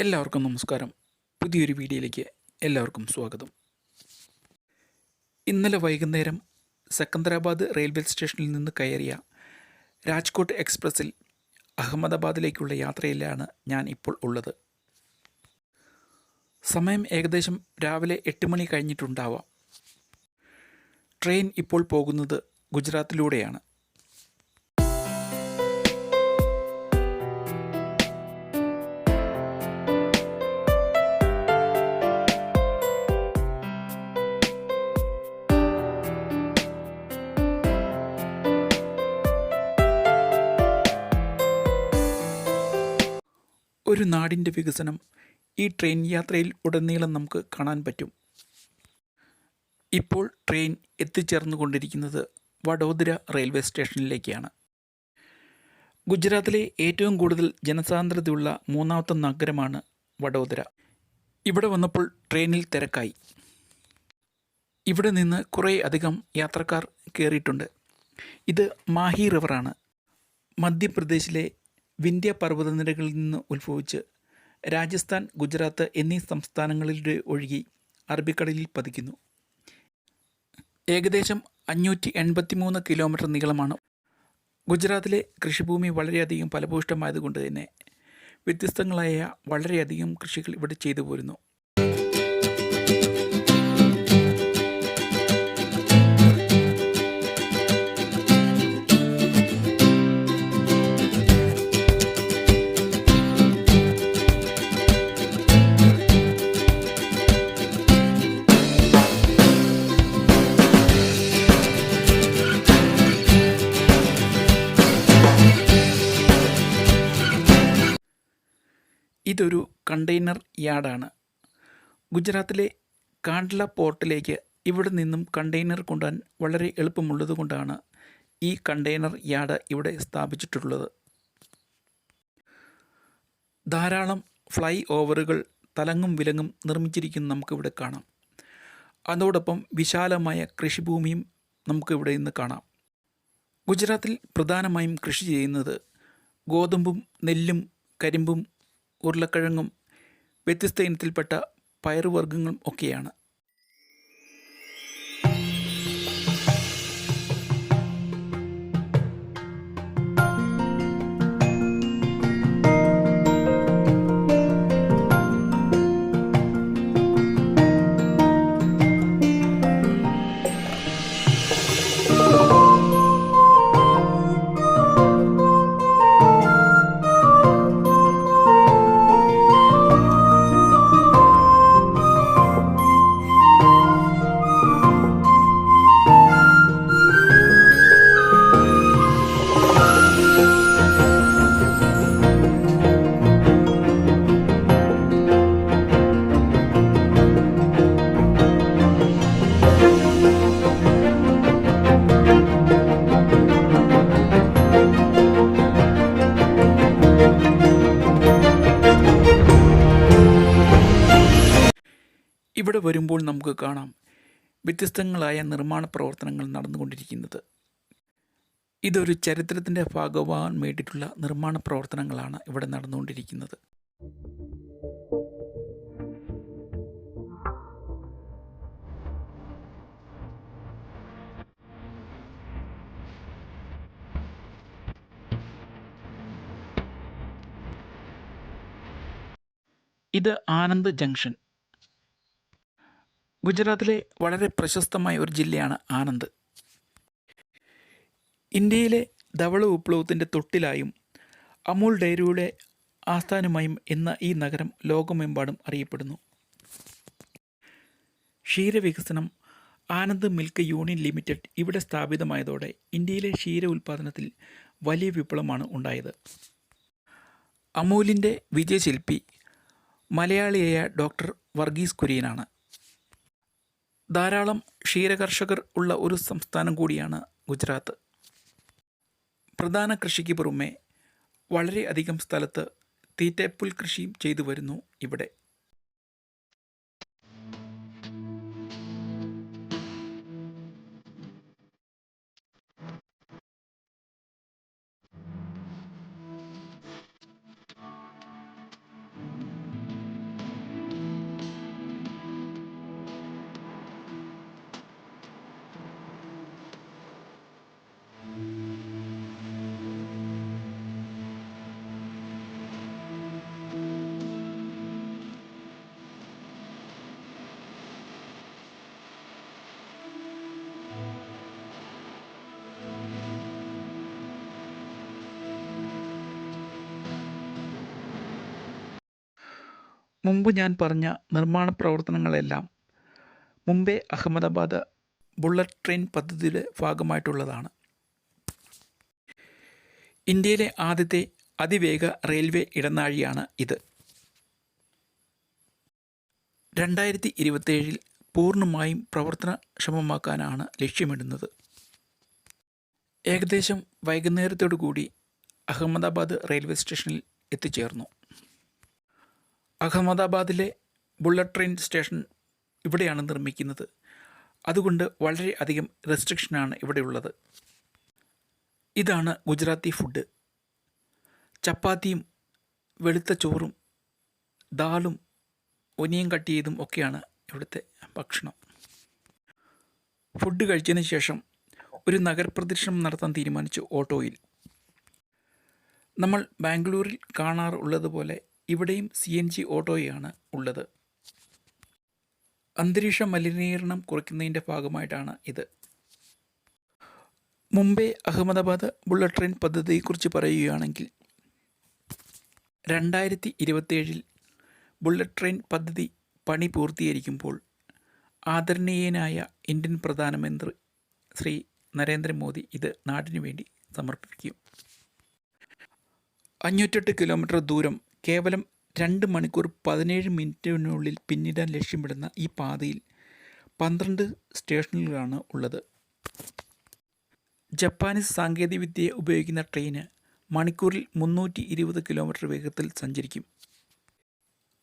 എല്ലാവർക്കും നമസ്കാരം. പുതിയൊരു വീഡിയോയിലേക്ക് എല്ലാവർക്കും സ്വാഗതം. ഇന്നലെ വൈകുന്നേരം സെക്കന്ദരാബാദ് റെയിൽവേ സ്റ്റേഷനിൽ നിന്ന് കയറിയ രാജ്കോട്ട് എക്സ്പ്രസ്സിൽ അഹമ്മദാബാദിലേക്കുള്ള യാത്രയിലാണ് ഞാൻ ഇപ്പോൾ ഉള്ളത്. സമയം ഏകദേശം രാവിലെ 8 മണി കഴിഞ്ഞിട്ടുണ്ടാവാം. ട്രെയിൻ ഇപ്പോൾ പോകുന്നത് ഗുജറാത്തിലൂടെയാണ്. ഒരു നാടിൻ്റെ വികസനം ഈ ട്രെയിൻ യാത്രയിൽ ഉടനീളം നമുക്ക് കാണാൻ പറ്റും. ഇപ്പോൾ ട്രെയിൻ എത്തിച്ചേർന്നുകൊണ്ടിരിക്കുന്നത് വഡോദര റെയിൽവേ സ്റ്റേഷനിലേക്കാണ്. ഗുജറാത്തിലെ ഏറ്റവും കൂടുതൽ ജനസാന്ദ്രതയുള്ള മൂന്നാമത്തെ നഗരമാണ് വഡോദര. ഇവിടെ വന്നപ്പോൾ ട്രെയിനിൽ തിരക്കായി. ഇവിടെ നിന്ന് കുറേ അധികം യാത്രക്കാർ കയറിയിട്ടുണ്ട്. ഇത് മാഹി റിവറാണ്. മധ്യപ്രദേശിലെ വിന്ധ്യ പർവ്വതനിരകളിൽ നിന്ന് ഉത്ഭവിച്ച് രാജസ്ഥാൻ, ഗുജറാത്ത് എന്നീ സംസ്ഥാനങ്ങളിലൂടെ ഒഴുകി അറബിക്കടലിൽ പതിക്കുന്നു. ഏകദേശം 583 കിലോമീറ്റർ നീളമാണ്. ഗുജറാത്തിലെ കൃഷിഭൂമി വളരെയധികം ഫലഭൂയിഷ്ടമായതുകൊണ്ട് തന്നെ വ്യത്യസ്തങ്ങളായ വളരെയധികം കൃഷികൾ ഇവിടെ ചെയ്തു പോരുന്നു. ഇതൊരു കണ്ടെയ്നർ യാർഡാണ്. ഗുജറാത്തിലെ കാണ്ട്ല പോർട്ടിലേക്ക് ഇവിടെ നിന്നും കണ്ടെയ്നർ കൊണ്ടുപോകാൻ വളരെ എളുപ്പമുള്ളതുകൊണ്ടാണ് ഈ കണ്ടെയ്നർ യാർഡ് ഇവിടെ സ്ഥാപിച്ചിട്ടുള്ളത്. ധാരാളം ഫ്ലൈ ഓവറുകൾ തലങ്ങും വിലങ്ങും നിർമ്മിച്ചിരിക്കുന്ന നമുക്കിവിടെ കാണാം. അതോടൊപ്പം വിശാലമായ കൃഷിഭൂമിയും നമുക്കിവിടെ നിന്ന് കാണാം. ഗുജറാത്തിൽ പ്രധാനമായും കൃഷി ചെയ്യുന്നത് ഗോതമ്പും നെല്ലും കരിമ്പും ഉരുളക്കിഴങ്ങും വ്യത്യസ്ത ഇനത്തിൽപ്പെട്ട പയറുവർഗ്ഗങ്ങളും ഒക്കെയാണ്. ഇവിടെ വരുമ്പോൾ നമുക്ക് കാണാം വ്യത്യസ്തങ്ങളായ നിർമ്മാണ പ്രവർത്തനങ്ങൾ നടന്നുകൊണ്ടിരിക്കുന്നത്. ഇതൊരു ചരിത്രത്തിൻ്റെ ഭാഗമാകാൻ വേണ്ടിയിട്ടുള്ള നിർമ്മാണ പ്രവർത്തനങ്ങളാണ് ഇവിടെ നടന്നുകൊണ്ടിരിക്കുന്നത്. ഇത് ആനന്ദ് ജംഗ്ഷൻ. ഗുജറാത്തിലെ വളരെ പ്രശസ്തമായ ഒരു ജില്ലയാണ് ആനന്ദ്. ഇന്ത്യയിലെ ധവള വിപ്ലവത്തിൻ്റെ തൊട്ടിലായും അമൂൽ ഡയറിയുടെ ആസ്ഥാനമായും എന്ന ഈ നഗരം ലോകമെമ്പാടും അറിയപ്പെടുന്നു. ക്ഷീരവികസനം ആനന്ദ് മിൽക്ക് യൂണിയൻ ലിമിറ്റഡ് ഇവിടെ സ്ഥാപിതമായതോടെ ഇന്ത്യയിലെ ക്ഷീര ഉൽപ്പാദനത്തിൽ വലിയ വിപ്ലവമാണ് ഉണ്ടായത്. അമൂലിൻ്റെ വിജയശില്പി മലയാളിയായ ഡോക്ടർ വർഗീസ് കുര്യനാണ്. ധാരാളം ക്ഷീരകർഷകർ ഉള്ള ഒരു സംസ്ഥാനം കൂടിയാണ് ഗുജറാത്ത്. പ്രധാന കൃഷിക്ക് പുറമെ വളരെയധികം സ്ഥലത്ത് തീറ്റപ്പുൽ കൃഷിയും ചെയ്തു വരുന്നു ഇവിടെ. മുമ്പ് ഞാൻ പറഞ്ഞ നിർമ്മാണ പ്രവർത്തനങ്ങളെല്ലാം മുംബൈ അഹമ്മദാബാദ് ബുള്ളറ്റ് ട്രെയിൻ പദ്ധതിയുടെ ഭാഗമായിട്ടുള്ളതാണ്. ഇന്ത്യയിലെ ആദ്യത്തെ അതിവേഗ റെയിൽവേ ഇടനാഴിയാണ് ഇത്. 2027 പൂർണ്ണമായും പ്രവർത്തനക്ഷമമാക്കാനാണ് ലക്ഷ്യമിടുന്നത്. ഏകദേശം വൈകുന്നേരത്തോടു കൂടി അഹമ്മദാബാദ് റെയിൽവേ സ്റ്റേഷനിൽ എത്തിച്ചേർന്നു. അഹമ്മദാബാദിലെ ബുള്ളറ്റ് ട്രെയിൻ സ്റ്റേഷൻ ഇവിടെയാണ് നിർമ്മിക്കുന്നത്. അതുകൊണ്ട് വളരെ അധികം റെസ്ട്രിക്ഷനാണ് ഇവിടെയുള്ളത്. ഇതാണ് ഗുജറാത്തി ഫുഡ്. ചപ്പാത്തിയും വെളുത്ത ചോറും ദാലും ഒനിയൻ കട്ട് ചെയ്തും ഒക്കെയാണ് ഇവിടുത്തെ ഭക്ഷണം. ഫുഡ് കഴിച്ചതിന് ശേഷം ഒരു നഗരപ്രദക്ഷിണം നടത്താൻ തീരുമാനിച്ചു ഓട്ടോയിൽ. നമ്മൾ ബാംഗ്ലൂരിൽ കാണാറുള്ളതുപോലെ ഇവിടെയും CNG ഓട്ടോയാണ് ഉള്ളത്. അന്തരീക്ഷ മലിനീകരണം കുറയ്ക്കുന്നതിൻ്റെ ഭാഗമായിട്ടാണ് ഇത്. മുംബൈ അഹമ്മദാബാദ് ബുള്ളറ്റ് ട്രെയിൻ പദ്ധതിയെക്കുറിച്ച് പറയുകയാണെങ്കിൽ 2027 ബുള്ളറ്റ് ട്രെയിൻ പദ്ധതി പണി പൂർത്തീകരിക്കുമ്പോൾ ആദരണീയനായ ഇന്ത്യൻ പ്രധാനമന്ത്രി ശ്രീ നരേന്ദ്രമോദി ഇത് നാടിനു വേണ്ടി സമർപ്പിക്കും. 508 കിലോമീറ്റർ ദൂരം കേവലം 2 മണിക്കൂർ 17 മിനിറ്റിനുള്ളിൽ പിന്നിടാൻ ലക്ഷ്യമിടുന്ന ഈ പാതയിൽ 12 സ്റ്റേഷനുകളാണ് ഉള്ളത്. ജപ്പാനീസ് സാങ്കേതികവിദ്യ ഉപയോഗിക്കുന്ന ട്രെയിന് മണിക്കൂറിൽ 320 കിലോമീറ്റർ വേഗത്തിൽ സഞ്ചരിക്കും.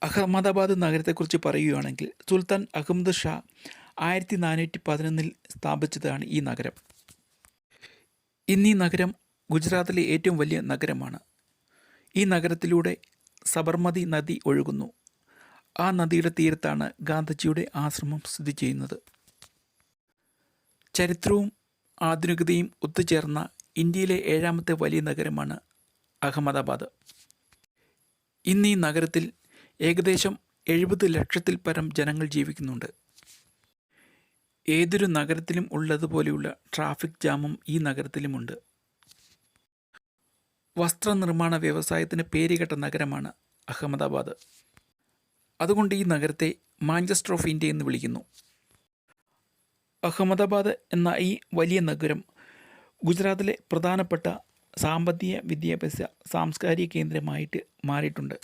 അഹമ്മദാബാദ് നഗരത്തെക്കുറിച്ച് പറയുകയാണെങ്കിൽ സുൽത്താൻ അഹമ്മദ് ഷാ 1411 സ്ഥാപിച്ചതാണ് ഈ നഗരം. ഇന്ന് ഈ നഗരം ഗുജറാത്തിലെ ഏറ്റവും വലിയ നഗരമാണ്. ഈ നഗരത്തിലൂടെ സബർമതി നദി ഒഴുകുന്നു. ആ നദിയുടെ തീരത്താണ് ഗാന്ധിജിയുടെ ആശ്രമം സ്ഥിതി ചെയ്യുന്നത്. ചരിത്രവും ആധുനികതയും ഒത്തുചേർന്ന ഇന്ത്യയിലെ 7ാമത്തെ വലിയ നഗരമാണ് അഹമ്മദാബാദ്. ഇന്ന് ഈ നഗരത്തിൽ ഏകദേശം 70 ലക്ഷത്തിൽ പരം ജനങ്ങൾ ജീവിക്കുന്നുണ്ട്. ഏതൊരു നഗരത്തിലും ഉള്ളതുപോലെയുള്ള ട്രാഫിക് ജാമും ഈ നഗരത്തിലുമുണ്ട്. വസ്ത്രനിർമ്മാണ വ്യവസായത്തിന് പേരുകേട്ട നഗരമാണ് അഹമ്മദാബാദ്. അതുകൊണ്ട് ഈ നഗരത്തെ മാഞ്ചസ്റ്റർ ഓഫ് ഇന്ത്യ എന്ന് വിളിക്കുന്നു. അഹമ്മദാബാദ് എന്ന ഈ വലിയ നഗരം ഗുജറാത്തിലെ പ്രധാനപ്പെട്ട സാമ്പത്തിക വിദ്യാഭ്യാസ സാംസ്കാരിക കേന്ദ്രമായിട്ട് മാറിയിട്ടുണ്ട്.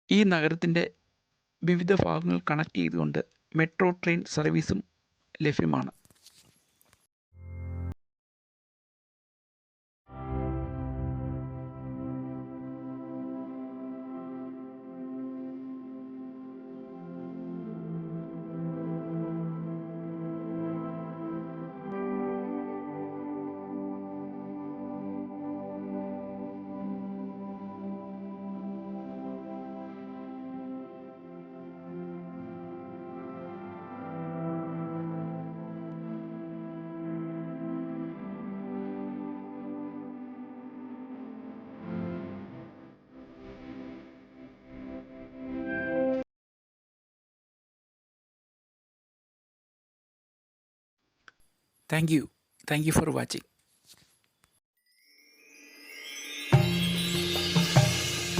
ഈ നഗരത്തിൻ്റെ വിവിധ ഭാഗങ്ങൾ കണക്ട് ചെയ്തുകൊണ്ട് മെട്രോ ട്രെയിൻ സർവീസും ലഭ്യമാണ്. Thank you for watching.